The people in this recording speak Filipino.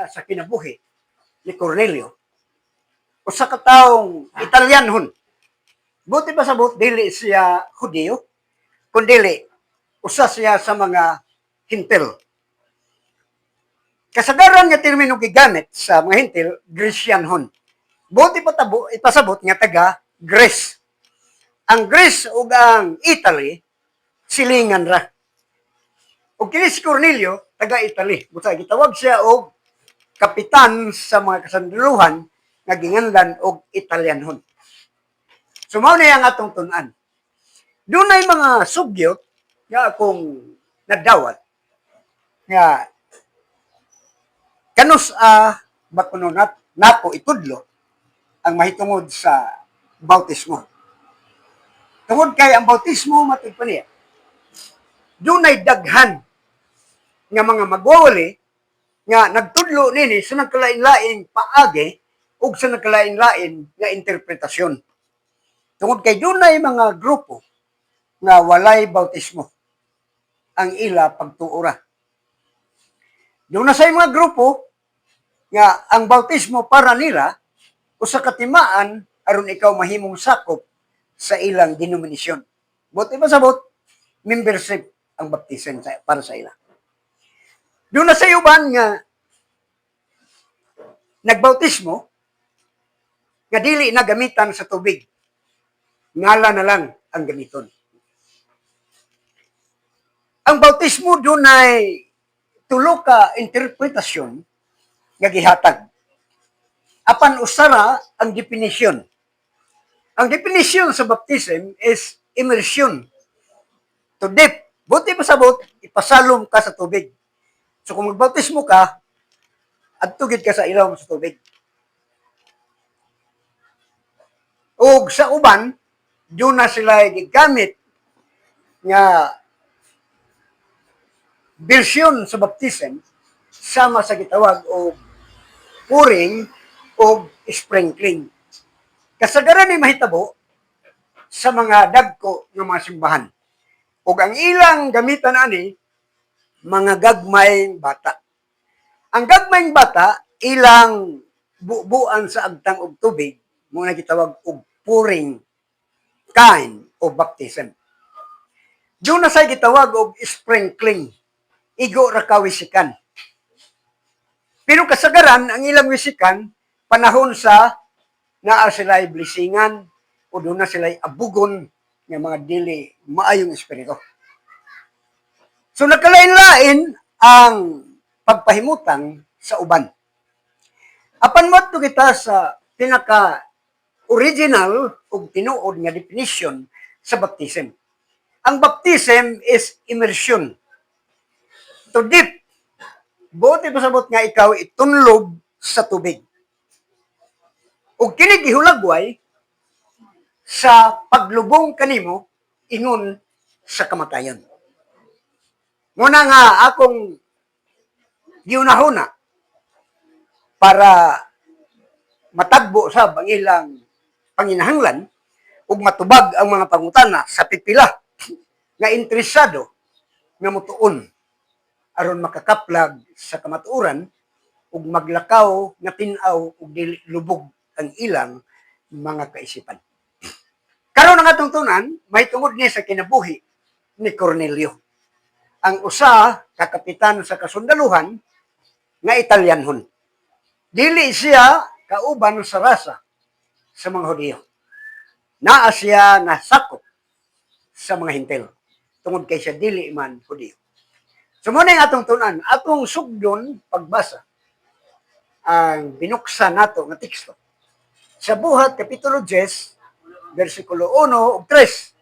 sa kinabuhi ni Cornelio, usa ka taong Italianhon. Buti pa sa dili siya Hudyo, kundi usa siya sa mga hintil. Kasagaran nga termino gigamit sa mga hintil, Grecianhon. Buti pa ipasabot nga taga Greece. Ang Greece ug ang Italy silingan ra. Ug kini si Cornelio taga Italy. Busa gitawag siya og kapitan sa mga kasandaluhan nga ginganlan og Italianhon. So mao na ang atong tun-an. Dunay mga sugyot nga akong nadawat nga kanus bakunonat napo itudlo ang mahitungod sa bautismo. Tungod kay ang bautismo matod pa niya. Dunay daghan nga mga magwawali nga nagtudlo nini sa nagkalain-laing paagi ug sa nagkalain-lain nga interpretasyon. Tungod kay dunay mga grupo nga walay bautismo ang ila pagtuora. Doon na sa mga grupo nga ang bautismo para nila usa ka timaan aron ikaw mahimong sakop sa ilang denominasyon. Buti ba sabot membership ang baptism para sa ila. Doon na sa uban nga nagbautismo nga dili na gamitan sa tubig. Ngala na lang ang gamiton. Ang bautismo doon ay tulo ka interpretasyon nga gihatag. Apan usara ang definisyon. Ang definisyon sa baptism is immersion. To dip. Buti pasabot, ipasalom ka sa tubig. So kung magbautismo ka, adtugid ka sa ilaw sa tubig. O sa uban, doon na sila gigamit nga bersyon sa baptism sama sa gitawag o pouring o sprinkling. Kasagaran ni mahitabo sa mga dagko ng mga simbahan. O ang ilang gamitan ani, mga gagmayng bata. Ang gagmayng bata, ilang buuan sa agtang og tubig, muna gitawag og pouring kind o baptism. Doon na sa gitawag og sprinkling. Igo ra ka wisikan. Pero kasagaran, ang ilang wisikan, panahon sa naa sila'y blessingan o doon na sila'y abugon ng mga dili maayong espiritu. So nagkalain-lain ang pagpahimutang sa uban. Apan mo ito kita sa pinaka-original o tinuod nga definition sa baptism. Ang baptism is immersion. To dip. Buti pasabot nga ikaw itunlog sa tubig. O kini gihulagway sa paglubong kanimo ingon sa kamatayon. Muna nga akong giunahuna para matagbo sa ang ilang panginahanglan ug matubag ang mga pangutana sa pipila nga interesado nga motuon aron makakaplag sa kamatuoran ug maglakaw nga tin-aw ug dili lubog ang ilang mga kaisipan. Karon nga tungtunan, may tungod ni sa kinabuhi ni Cornelio. Ang usa ka kapitan sa kasundaluhan nga Italianhon. Dili siya kauban sa rasa sa mga Hudyo. Naa siya nasakop sa mga hintil. Tungod kay siya dili man Hudyo. So muna yung atong tunan, atong sugdon pagbasa ang binuksan nato nga teksto. Sa Buhat, Kapitulo 10, versikulo 1 ug 3.